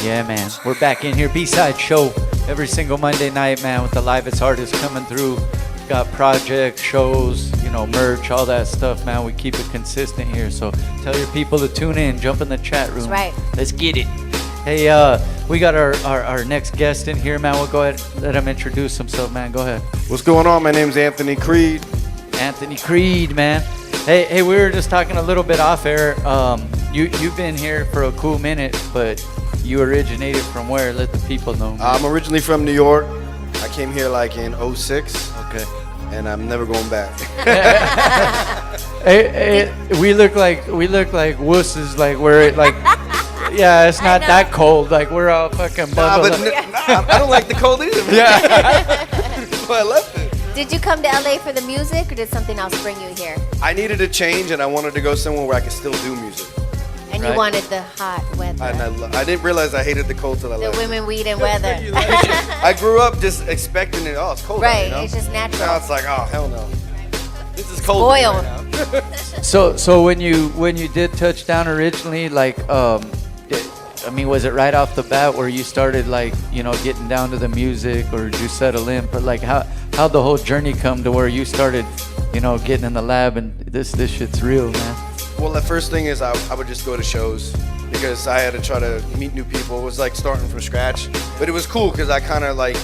Yeah, man. We're back in here. B-side show every single Monday night, man, with the livest artists coming through. We've got projects, shows, merch, all that stuff, man. We keep it consistent here. So tell your people to tune in. Jump in the chat room. That's right. Let's get it. Hey, we got our next guest in here, man. We'll go ahead and let him introduce himself, man. Go ahead. What's going on? My name's Anthony Kreed. Anthony Kreed, man. Hey, we were just talking a little bit off air. You've been here for a cool minute, but you originated from where? Let the people know. I'm originally from New York. I came here like in '06. Okay. And I'm never going back. Hey, we look like wusses, like we're like, yeah, it's not that cold. Like we're all fucking bundled up. I don't like the cold either. Man. Yeah. That's why I left it. Did you come to LA for the music, or did something else bring you here? I needed a change, and I wanted to go somewhere where I could still do music. And you wanted the hot weather. I didn't realize I hated the cold till I left. The women, weed, and weather. I grew up just expecting it. Oh, it's cold. Right, out, it's just natural. Now it's like, oh, hell no. This is cold. Spoiled. Right now. So when you did touch down originally, like, I mean, was it right off the bat where you started like, getting down to the music, or did you settle in? But like, how'd the whole journey come to where you started, getting in the lab and this shit's real, man? Well, the first thing is I would just go to shows because I had to try to meet new people. It was like starting from scratch, but it was cool because I kind of like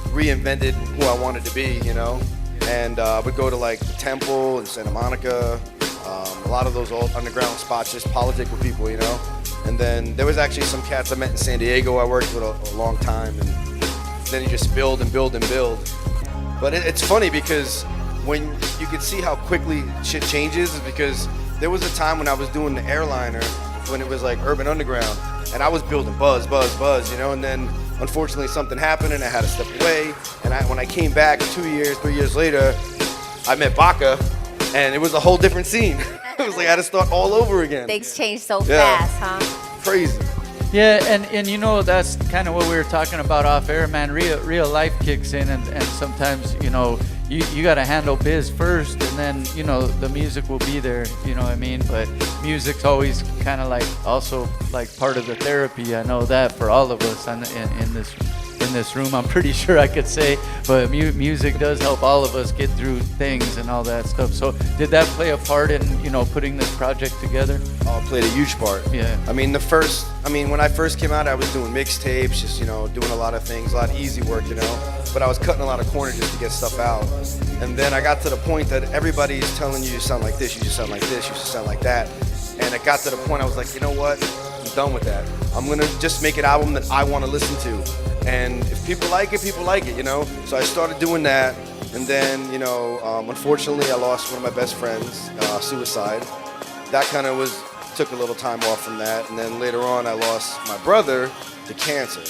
reinvented who I wanted to be, And I would go to like the Temple in Santa Monica, a lot of those old underground spots, just politic with people, And then there was actually some cats I met in San Diego I worked with a long time, and then you just build and build and build. But it's funny because when you could see how quickly shit changes is because there was a time when I was doing the Airliner when it was like Urban Underground, and I was building buzz, and then unfortunately something happened and I had to step away. And when I came back 3 years later, I met Baka, and it was a whole different scene. It was like I had to start all over again. Things change so fast, huh? Crazy. Yeah, and that's kind of what we were talking about off air, man. Real life kicks in, and sometimes you got to handle biz first, and then the music will be there. You know what I mean? But music's always kind of like also like part of the therapy. I know that for all of us in this room, I'm pretty sure I could say. But music does help all of us get through things and all that stuff. So did that play a part in putting this project together? Oh, it played a huge part. Yeah. I mean, when I first came out, I was doing mixtapes, just doing a lot of things, a lot of easy work, But I was cutting a lot of corners just to get stuff out. And then I got to the point that everybody's telling you sound like this, you should sound like this, you should sound like that. And it got to the point I was like, you know what? I'm done with that. I'm gonna just make an album that I want to listen to. And if people like it, people like it, So I started doing that, and then, unfortunately, I lost one of my best friends, suicide. That kind of took a little time off from that, and then later on, I lost my brother to cancer,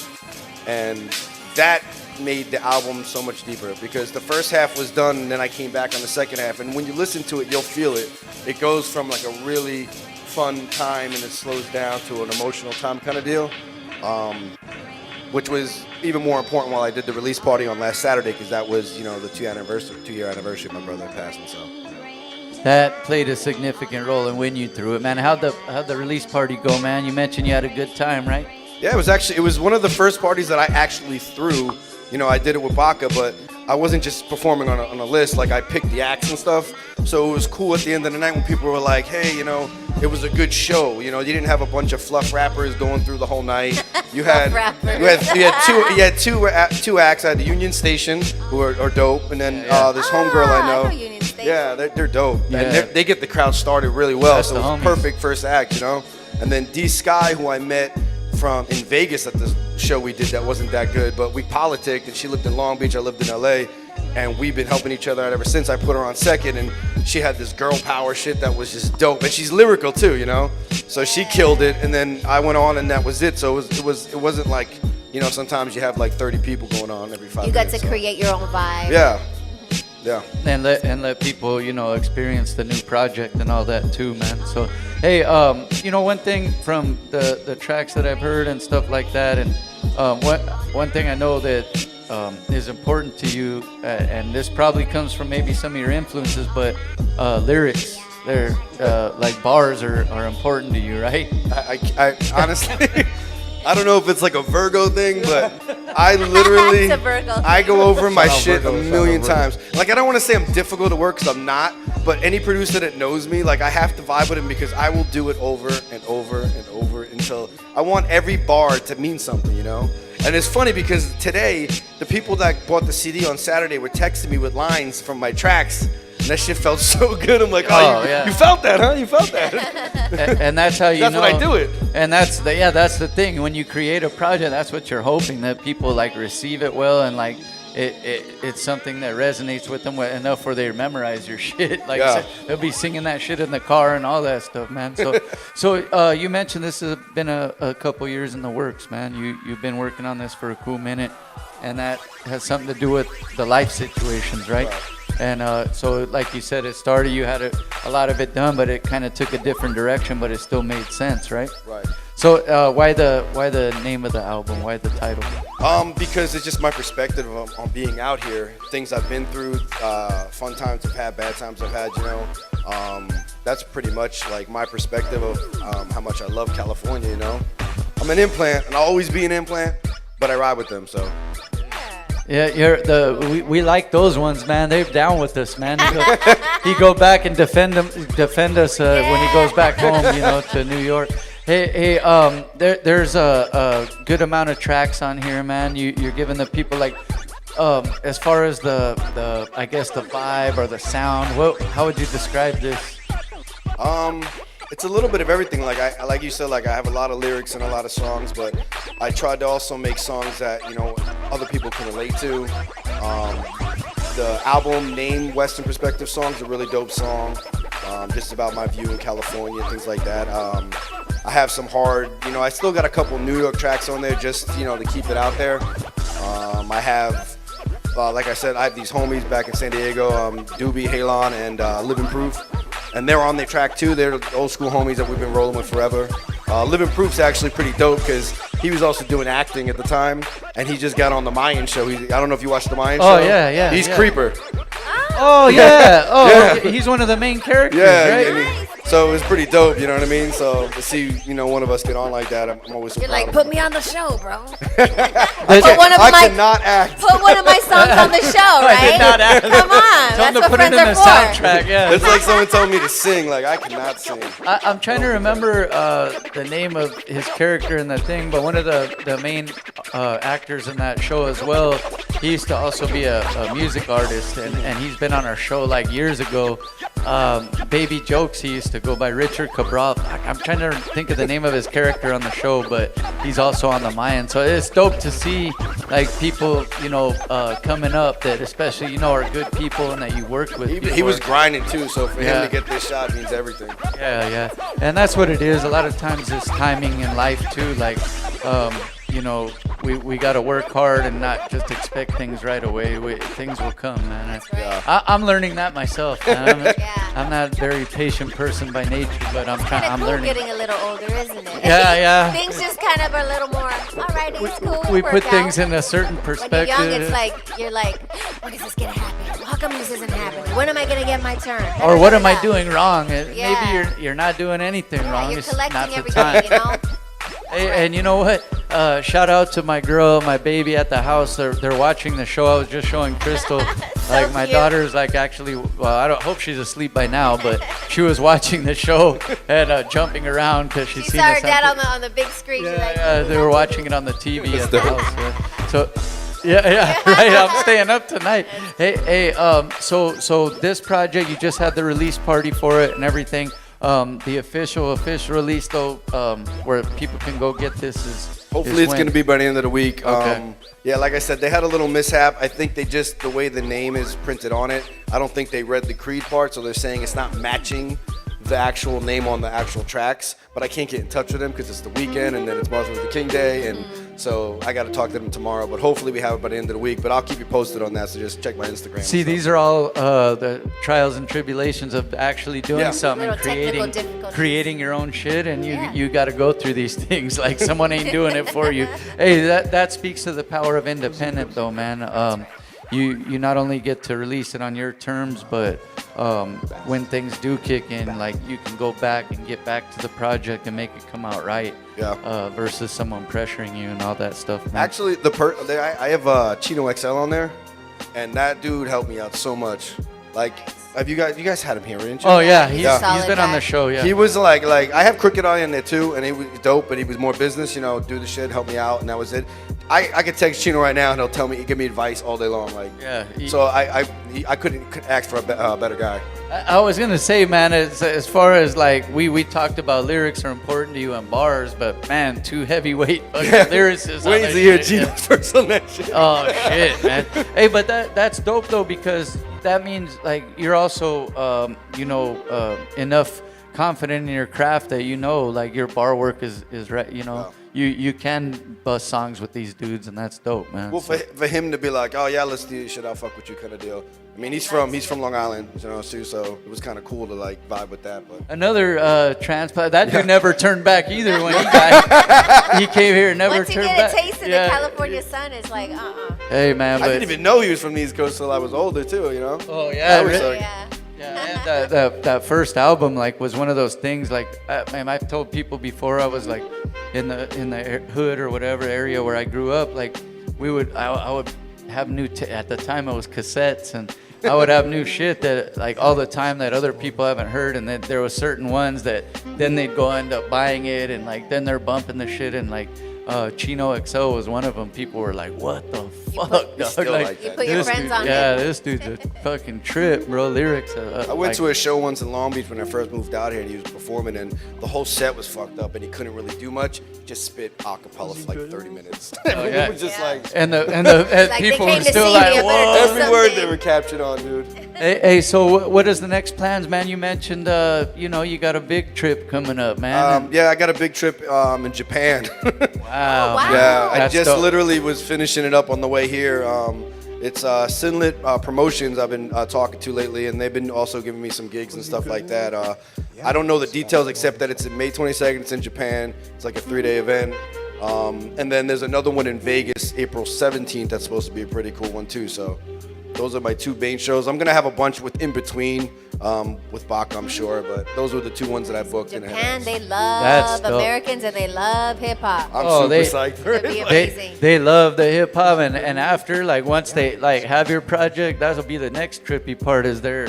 and that made the album so much deeper because the first half was done, and then I came back on the second half, and when you listen to it, you'll feel it. It goes from like a really fun time, and it slows down to an emotional time kind of deal. Which was even more important while I did the release party on last Saturday because that was, the 2-year anniversary of my brother passing. So that played a significant role in when you threw it, man. How'd the release party go, man? You mentioned you had a good time, right? Yeah, it was one of the first parties that I actually threw. I did it with Baka, but I wasn't just performing on a list. Like I picked the acts and stuff. So it was cool at the end of the night when people were like, hey, it was a good show. You didn't have a bunch of fluff rappers going through the whole night. You had two acts. I had the Union Station, who are dope, and then this homegirl I know. Union Station. Yeah, they're dope. Yeah. And they get the crowd started really well. That's so the it was homies. perfect first act, And then D Sky, who I met in Vegas at this show we did that wasn't that good, but we politicked, and she lived in Long Beach, I lived in LA, and we've been helping each other out ever since. I put her on second, and she had this girl power shit that was just dope, and she's lyrical too, So she killed it, and then I went on, and that was it. So it wasn't like, sometimes you have like 30 people going on every 5 minutes. You got to create your own vibe. Yeah. And let people, experience the new project and all that too, man. So, hey, one thing from the tracks that I've heard and stuff like that, and one thing I know that is important to you, and this probably comes from maybe some of your influences, but lyrics, they're like bars are important to you, right? I honestly, I don't know if it's like a Virgo thing, but I literally, It's a Virgo thing. I go over my Shout out shit Virgo, a shout million out Virgo. times. Like, I don't want to say I'm difficult to work because I'm not, but any producer that knows me, like, I have to vibe with him because I will do it over and over and over until I want every bar to mean something, you know? And it's funny because today, the people that bought the CD on Saturday were texting me with lines from my tracks. And that shit felt so good. I'm like, Oh, yeah. you felt that, huh? You felt that. And that's how you That's know. what I do it. And that's the thing. When you create a project, that's what you're hoping, that people like receive it well, and like it's something that resonates with them enough where they memorize your shit. Like Yeah. they'll be singing that shit in the car and all that stuff, man. So you mentioned this has been a couple years in the works, man. You've been working on this for a cool minute, and that has something to do with the life situations, right? And so, like you said, it started, you had a lot of it done, but it kind of took a different direction, but it still made sense, right? Right. So why the name of the album? Why the title? Because it's just my perspective on being out here, things I've been through, fun times I've had, bad times I've had, you know. That's pretty much like my perspective of how much I love California, you know. I'm an implant, and I'll always be an implant, but I ride with them, so. Yeah, we like those ones, man. They're down with us, man. He go back and defend us when he goes back home, you know, to New York. Hey, there's a good amount of tracks on here, man. You're giving the people like, as far as the I guess the vibe or the sound. How would you describe this? It's a little bit of everything. Like you said, like I have a lot of lyrics and a lot of songs, but I tried to also make songs that, you know, other people can relate to. The album name Western Perspective Song is a really dope song, just about my view in California, things like that. I have some hard, you know, I still got a couple New York tracks on there just, you know, to keep it out there. I have, like I said, I have these homies back in San Diego, Doobie, Halon, and Living Proof. And they're on their track too. They're the old school homies that we've been rolling with forever. Living Proof's actually pretty dope because he was also doing acting at the time, and he just got on the Mayan show. I don't know if you watched the Mayan show. Oh yeah. He's yeah. Creeper. Oh yeah. Oh, Yeah. okay. He's one of the main characters, Yeah. right? So it was pretty dope. You know what I mean? So to see, you know, one of us get on like that, I'm always so You're proud like, of put him. me on the show, bro. I one of my- cannot act. Put one of my songs on the show, right? I did not act. Come on, Tell him that's to what put it friends in are the for. soundtrack. Yeah. It's like someone told me to sing. Like I cannot sing. I'm trying to remember the name of his character in the thing, but one of the main actors in that show as well, he used to also be a music artist, and he's been on our show like years ago. Baby Jokes, he used to go by Richard Cabral. I'm trying to think of the name of his character on the show, but he's also on the Mayan. So it's dope to see like people, you know, coming up that especially, you know, are good people and that you worked with. He was before. grinding too, so for Yeah. him to get this shot means everything. Yeah. And that's what it is. A lot of times it's timing in life too. Like, you know, we got to work hard and not just expect things right away. Things will come, man. I'm learning that myself, man. I'm not a very patient person by nature, but I'm Cool learning. getting a little older, isn't it? Yeah. Things just kind of are a little more, all right, it's cool. We it'll put work things out. in a certain When perspective. you're young, it's like, you're like, when is this gonna happen? How come this isn't happening? When am I gonna get my turn? Or what am I doing wrong? Yeah. Maybe you're not doing anything wrong. You're It's not collecting the everything, time. you know? Hey, and you know what? Shout out to my girl, my baby at the house. They're watching the show. I was just showing Crystle. Like my cute. daughter's like actually. Well, I don't hope she's asleep by now, but she was watching the show and jumping around because she's She seen saw us her dad on on the big screen. She's like, yeah, they were watching it on the TV at the dope. house. Yeah. So, yeah, right. I'm staying up tonight. Hey, so this project, you just had the release party for it and everything. The official release though, where people can go get this is. Hopefully it's when? going to be by the end of the week. Okay. Yeah, like I said, they had a little mishap. I think they just, the way the name is printed on it, I don't think they read the Kreed part, so they're saying it's not matching the actual name on the actual tracks. But I can't get in touch with them because it's the weekend and then it's Martin Luther King Day, and so I got to talk to them tomorrow. But hopefully we have it by the end of the week. But I'll keep you posted on that, so just check my Instagram. See, these are all the trials and tribulations of actually doing Yeah. something, Little technical difficulties. creating your own shit, and Yeah. you got to go through these things. Like someone ain't doing it for you. Hey, that speaks to the power of independent, though, man. You not only get to release it on your terms, but when things do kick in, like you can go back and get back to the project and make it come out right. Yeah. Versus someone pressuring you and all that stuff. Man. Actually, I have Chino XL on there, and that dude helped me out so much. Like, you guys had him here, didn't you? Oh yeah, he's Solid been on guy. the show. Yeah. He was like I have Crooked Eye in there too, and he was dope, but he was more business, you know, do the shit, help me out, and that was it. I could text Chino right now, and he'll tell me, give me advice all day long, like. Yeah. So I couldn't ask for a better guy. I was gonna say, man, as far as like we talked about lyrics are important to you and bars, but man, two heavyweight fucking lyricists. Wait to hear Chino's first on that shit. Oh shit, man. Hey, but that's dope though, because that means like you're also enough confident in your craft that like your bar work is right. You can bust songs with these dudes, and that's dope, man. Well, for him to be like, oh yeah, let's do this shit, I'll fuck with you, kind of deal. I mean, he's from Long Island, too, so it was kind of cool to like vibe with that. But another transplant. That dude never turned back either when he came here. Never Once you turned get back. a taste of the California sun, it's like, Hey man, I but didn't even know he was from the East Coast till I was older too, Oh yeah, really? Yeah, and that first album like was one of those things like man, I've told people before I was like in the hood or whatever area where I grew up, like I would have at the time it was cassettes, and I would have new shit that like all the time that other people haven't heard, and then there was certain ones that then they'd go end up buying it, and like then they're bumping the shit, and like Chino XL was one of them. People were like, "What the fuck, dog?" Like, you put your friends on yeah, it. this dude's a fucking trip, bro. Lyrics. I went to a show once in Long Beach when I first moved out here, and he was performing, and the whole set was fucked up, and he couldn't really do much. Just spit acapella for like 30 minutes. It was just like, and the Like, people they were came to still see like, you, better "Whoa." do every word something. they were captured on, dude. Hey, so what is the next plans, man? You mentioned, you got a big trip coming up, man. Yeah, I got a big trip in Japan. Wow. wow. Yeah, I That's just dope. literally was finishing it up on the way here. It's Sinlit Promotions I've been talking to lately, and they've been also giving me some gigs and stuff like that. I don't know the details except that it's in May 22nd. It's in Japan. It's like a 3-day event. And then there's another one in Vegas, April 17th. That's supposed to be a pretty cool one too. So those are my two main shows. I'm gonna have a bunch with in between with Bach, I'm sure, but those were the two ones that I booked. Japan, they That's love dope. Americans, and they love hip hop. I'm Oh, super they- psyched for It'll be it. amazing. They love the hip hop, and after like once they like have your project, that'll be the next trippy part. Is they're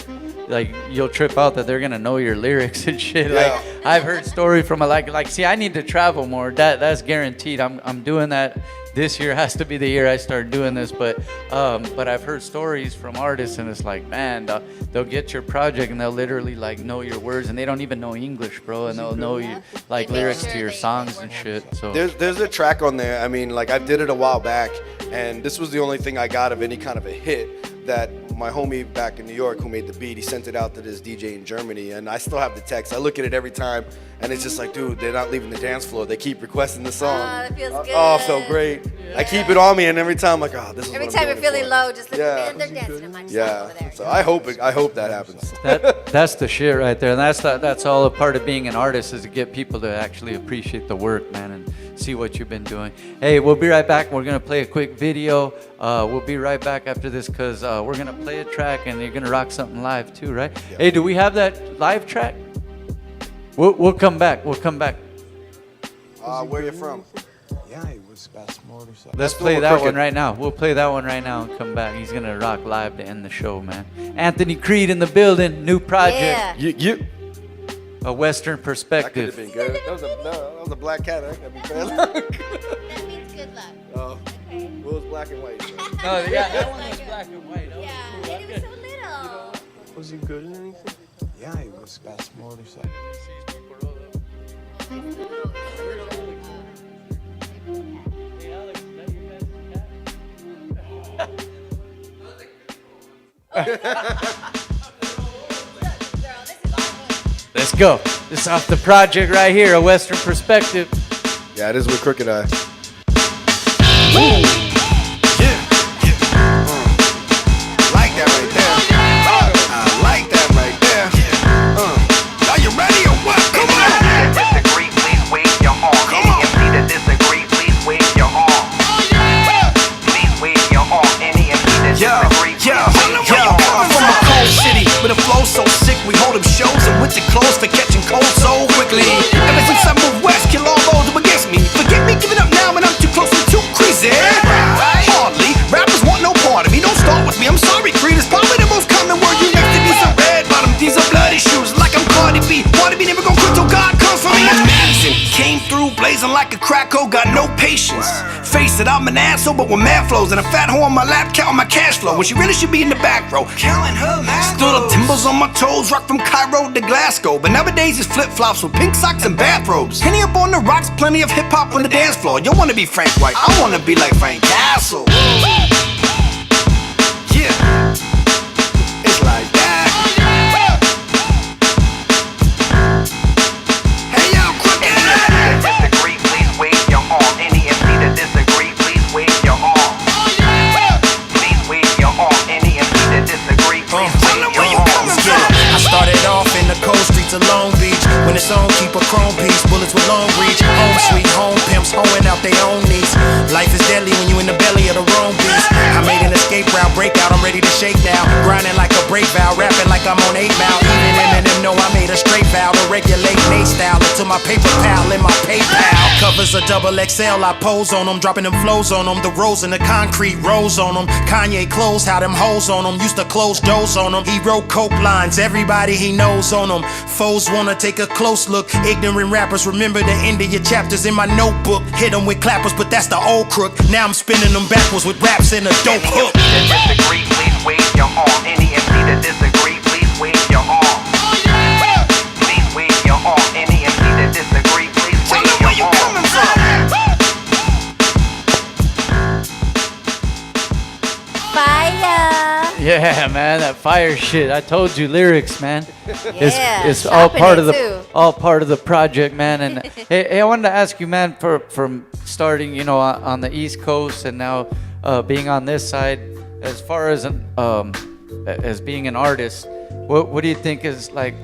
like you'll trip out that they're gonna know your lyrics and shit. Yeah. Like I've heard stories from like see, I need to travel more. That's guaranteed. I'm doing that. This year has to be the year I start doing this, but I've heard stories from artists, and it's like, man, they'll get your project and they'll literally like know your words, and they don't even know English, bro, and they'll know you like They make lyrics sure to your they songs know and what shit. So There's a track on there. I mean, like I did it a while back, and this was the only thing I got of any kind of a hit. That my homie back in New York who made the beat, he sent it out to this DJ in Germany, and I still have the text. I look at it every time, and it's just like, dude, they're not leaving the dance floor. They keep requesting the song. Oh, that feels good. Oh, it felt great. I keep it on me, and every time I'm like, oh, this is Every what time I'm you're doing feeling for. low, just look, Yeah. man, they're dancing in my song Yeah. over there. So I hope that happens. that's the shit right there, and that's all a part of being an artist, is to get people to actually appreciate the work, man, and see what you've been doing. Hey, we'll be right back. We're gonna play a quick video. We'll be right back after this, because we're gonna play a track, and you're gonna rock something live too, right? Yeah. Hey, do we have that live track? We'll come back. We'll come back. Where you from? Yeah, it was best motorcycle. Let's do play a that cricket. one right now. We'll play that one right now and come back. He's gonna rock live to end the show, man. Anthony Kreed in the building, new project, Yeah. a Western That could have perspective. been good. That was a black cat. That could be bad. That means good luck. Oh, it was black and white. So. Oh yeah, that one was black and white. Yeah, and it was so little. Was it good or anything? Yeah, it was best motorcycle. Let's go. This is off the project right here, a Western perspective. Yeah, it is with Crooked Eye. Like that right there. I like that right there. Are you ready or what? Come on. Disagree, please wave your arm. Any MC that disagree, please wave your arm. Please wave your arm. Any MC that disagree, please wave your arm. I'm from a cold city with a flow so friends. Face it, I'm an asshole, but with mad flows and a fat hoe on my lap, counting my cash flow. When she really should be in the back row, counting her macros. Stood up timbers on my toes, rock from Cairo to Glasgow. But nowadays it's flip-flops with pink socks and bathrobes. Henny up on the rocks, plenty of hip-hop on the dance floor. You wanna be Frank White, I wanna be like Frank Castle. Yeah, it's like that. Hey yo, crooked. Disagree, please wave your arm. Any MC that disagree, please wave your arm. Please wave your arm. Any MC that disagree, please wave your arm. I started off in the cold streets of Long Beach. When it's on, keep a chrome piece, bullets with long reach. Home sweet home pimps hoeing out their own needs. Life is deadly when you in the belly of the wrong beast. I made an escape route, breakout, I'm ready to shake now. Grinding like a break valve, rapping like I'm on 8 Mile. Even Eminem know I made a straight vow to regulate Nate style until my paper pal in my PayPal. Covers a double XL, I pose on them, dropping them flows on them. The rows in the concrete rows on them. Kanye clothes, how them hoes on them. Used to close doors on them. He wrote coke lines, everybody he knows on them. Foes wanna take a close look. Ignorant rappers remember the end of your chapters in my notebook. Hit them with clappers, but that's the old crook. Now I'm spinning them backwards with raps and a dope hook. Any MC that disagree, please wave your arm. Any MC that disagree, please wave your arm. Please wave your arm. Any MC that disagree, please Tell wave them where you your arm. coming from. Fire. Yeah, man, that fire shit. I told you, lyrics, man. Yeah, it's all chopping part it of too. all part of the project, man. And hey, I wanted to ask you, man, from starting, on the East Coast and now being on this side, as far as as being an artist, what do you think is like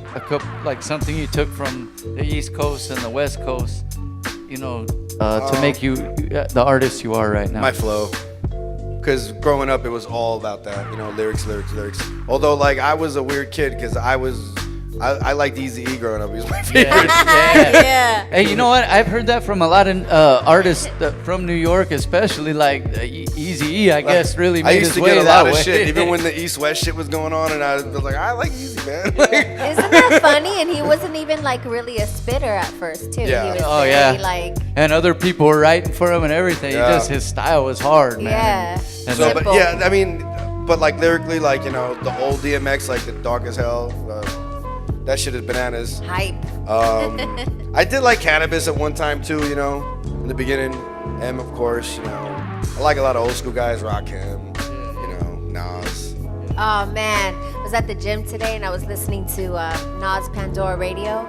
something you took from the East Coast and the West Coast, to make you the artist you are right now? My flow. Because growing up, it was all about that, lyrics. Although, like, I was a weird kid because I liked Eazy-E growing up. He was my favorite. Yeah. Hey, you know what? I've heard that from a lot of artists from New York, especially like Eazy-E. I guess really made I used his to way get a that lot of way. shit, even when the East-West shit was going on, and I was like, I like Eazy, man. Isn't that funny? And he wasn't even like really a spitter at first, too. Yeah. He was Oh, very, yeah. like, And other people were writing for him and everything. Yeah. His style was hard, man. yeah. And So, then- but Simple. yeah, I mean, but like lyrically, like, the old DMX, like the Dark as Hell, that shit is bananas. Hype. I did like Cannabis at one time too, in the beginning. M, of course, I like a lot of old school guys, Rakim, Nas. Oh man, I was at the gym today and I was listening to Nas Pandora Radio.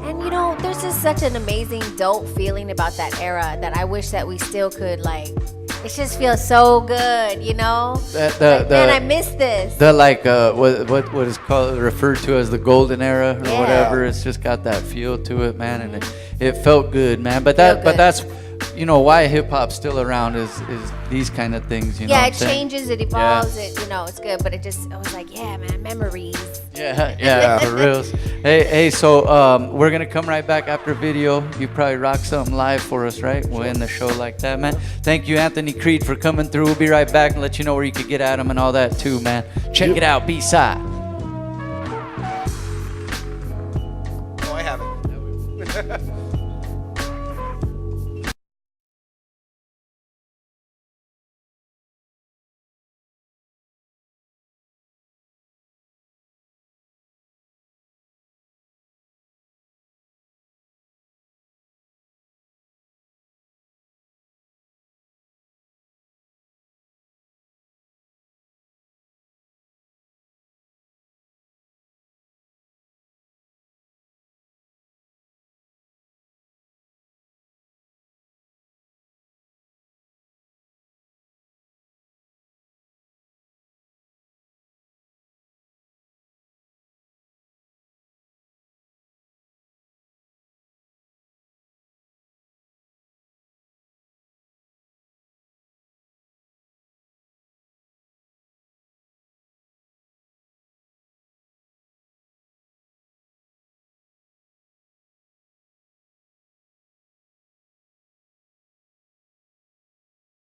And there's just such an amazing, dope feeling about that era that I wish that we still could it just feels so good, man, I miss this. The what is called referred to as the golden era or Yeah. whatever. It's just got that feel to it, man, and it felt good, man. But Feel good. that's why hip hop's still around is these kind of things. Yeah, it saying? changes, it evolves, it's good. But I was like, yeah, man, memories. Yeah, for reals. Hey, so we're gonna come right back after video. You probably rock something live for us, right? We'll end the show like that, man. Thank you, Anthony Kreed, for coming through. We'll be right back and let you know where you could get at him and all that too, man. Check it out, B-side. Oh, I have it.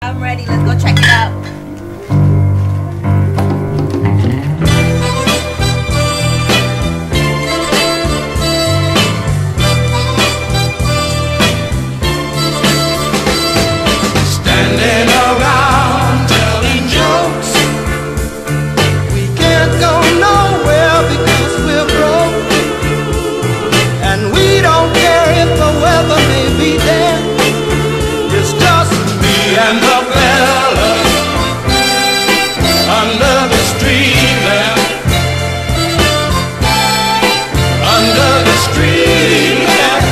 I'm ready. Let's go check it out. and the fellas under the street lamp. Under the street lamp.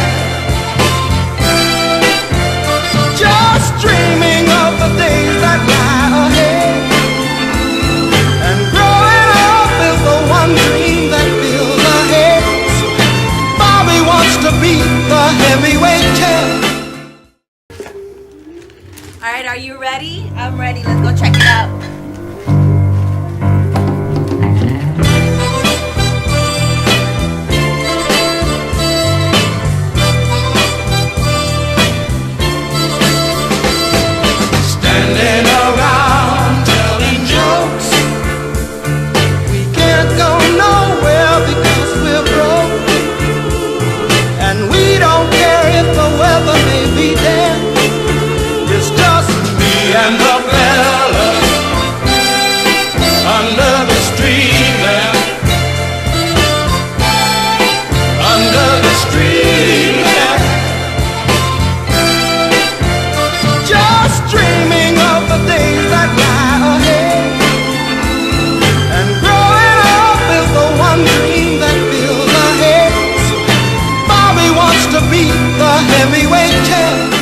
Just dreaming of the days that lie ahead. And growing up is the one dream that fills our heads. Bobby wants to be the heavyweight champ. All right, are you ready? I'm ready. Let's go check it out. Standing around telling jokes. We can't go nowhere because we're broke. And we don't care if the weather may be damp. It's just me and the fellas under the street lamp. Under the street lamp. Just dreaming of the days that lie ahead. And growing up is the one dream that fills our heads. Bobby wants to be the heavyweight champ.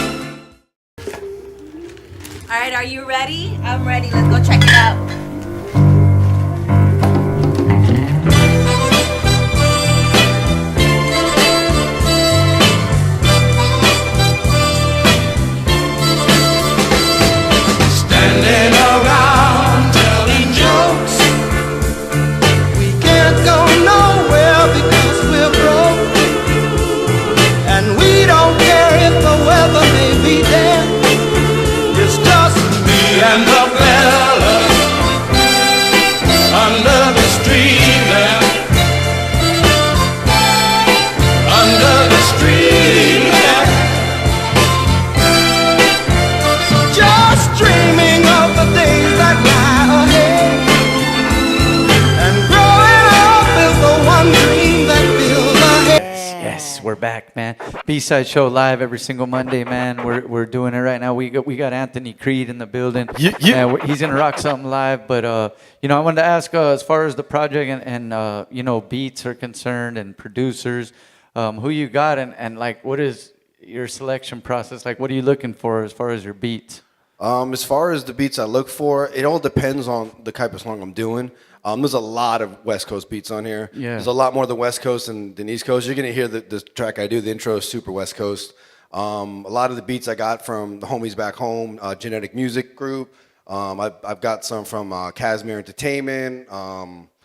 All right, are you ready? I'm ready. Let's go check it out. Standing around telling jokes. We can't go nowhere because we're broke. And we don't care if the weather may be damp. It's just me and the fellas under the street lamp. Under the street lamp. Just dreaming of the days that lie ahead. And growing up is the one dream that fills our head. Yes, we're back, man. B-side show live every single Monday, man. We're doing it right now. We got Anthony Kreed in the building. Yeah, he's gonna rock something live. But you know, I wanted to ask as far as the project and you know, beats are concerned and producers, who you got and like what is your selection process? Like, what are you looking for as far as your beats? As far as the beats I look for, it all depends on the type of song I'm doing. There's a lot of West Coast beats on here. Yeah. There's a lot more of the West Coast than East Coast. You're gonna hear the track I do. The intro is super West Coast. A lot of the beats I got from the homies back home, Genetic Music Group. I've got some from Casimir Entertainment,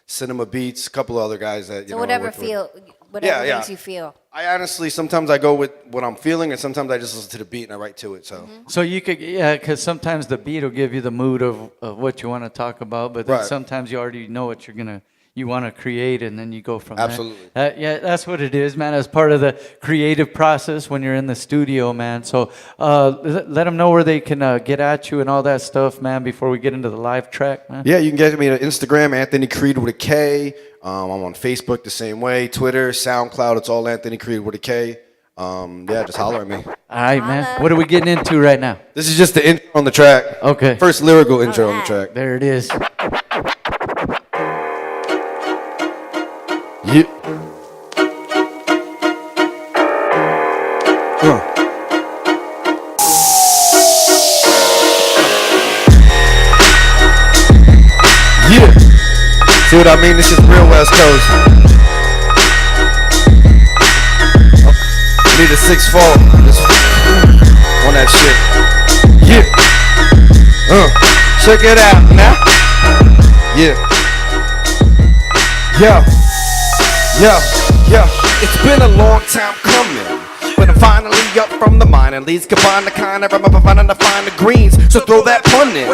Cinema Beats, a couple of other guys that So whatever makes you feel. I honestly sometimes I go with what I'm feeling, and sometimes I just listen to the beat and I write to it. So. So you could, yeah, because sometimes the beat will give you the mood of what you want to talk about, but then Right. sometimes you already know what you want to create, and then you go from Absolutely. there. Yeah, that's what it is, man. As part of the creative process when you're in the studio, man. So let them know where they can get at you and all that stuff, man, before we get into the live track, man. Yeah, you can get me on Instagram, Anthony Kreed with a K. I'm on Facebook the same way. Twitter, SoundCloud, it's all Anthony Kreed with a K. Yeah, just holler at me. All right, man. What are we getting into right now? This is just the intro on the track. Okay. First lyrical intro on the track. There it is. Yeah. Yeah. See what I mean? This is real West Coast. Need a 6'4" on that shit. Yeah. Check it out now. Yeah. Yeah. It's been a long time coming, but I'm finally up from the minor leagues. Combine the kind of I'm finding to find the greens. So throw that pun in.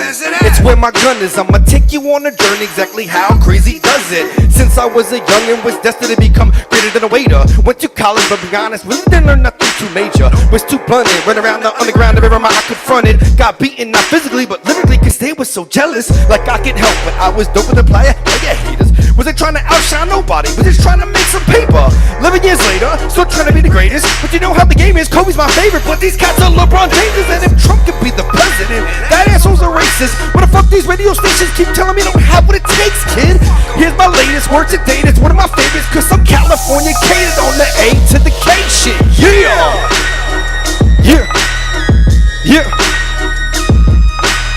It's where my gun is. I'ma take you on a journey. Exactly how crazy does it? Since I was a young and was destined to become greater than a waiter. Went to college, but to be honest, really didn't learn nothing too major. Was too blunted, ran around the underground every time I confronted. Got beaten not physically, but literally, cause they was so jealous. Like I could help, but I was dope with the player. Oh yeah, haters. Was I trying to outshine nobody? Was just trying to make some paper. 11 years later, still trying to be the greatest. But you know how the game is. Kobe's my favorite, but these cats are LeBron James. And if Trump could be the president, faces. What the fuck these radio stations keep telling me I don't have what it takes, kid? Here's my latest word today, that's one of my favorites, cause I'm California catered on the A to the K shit. Yeah.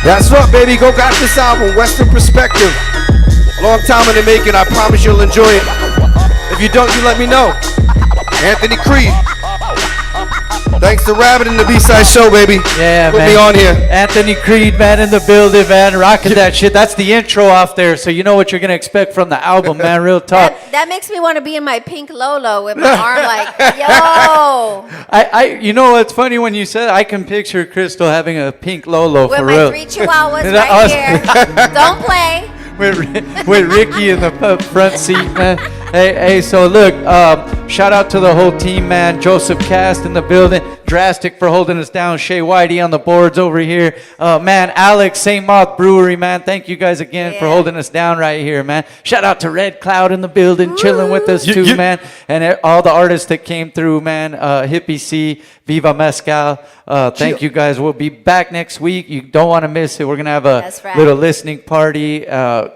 That's right, baby. Go got this album, Western Perspective. A long time in the making. I promise you'll enjoy it. If you don't, you let me know. Anthony Kreed. Thanks to Rabbit and the B-Side Show, baby. Yeah, Put man. me on here. Anthony Kreed, man, in the building, man, rocking that shit. That's the intro off there, so you know what you're gonna expect from the album, man. Real talk. That makes me want to be in my pink Lolo with my arm like, yo. You know what's funny when you said I can picture Crystle having a pink Lolo With for my real. 3 chihuahuas And right here. Don't play. with Ricky in the front seat, man. Hey, so look, shout out to the whole team, man. Joseph Cast in the building. Drastic for holding us down. Shaye, Whitey on the boards over here. Man, Alex, St. Moth Brewery, man. Thank you guys again for holding us down right here, man. Shout out to Red Cloud in the building, chilling with us too, man. And all the artists that came through, man. Hippie C, Viva Mezcal. Thank you guys. We'll be back next week. You don't want to miss it. We're going to have a little listening party.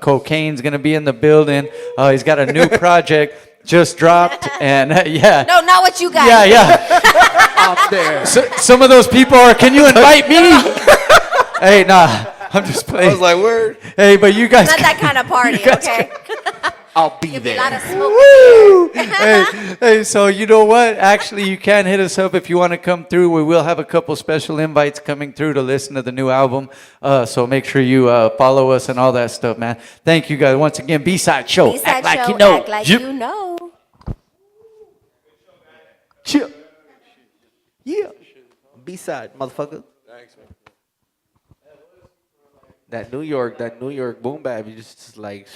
Cocaine's going to be in the building. He's got a new project just dropped. And yeah. No, not what you got. Yeah. Up there. So, some of those people are, can you invite me? Hey, nah. I'm just playing. I was like, word. Hey, but you guys. Not that kind of party, okay? I'll be A there. lot of smoke. Hey, so you know what? Actually, you can hit us up if you want to come through. We will have a couple special invites coming through to listen to the new album. So make sure you follow us and all that stuff, man. Thank you guys once again. B-Side Show. B-Side Act like Show, you know. act like you know. Chill. Yeah. B-Side, motherfucker. Thanks, man. That New York boom bap, you just like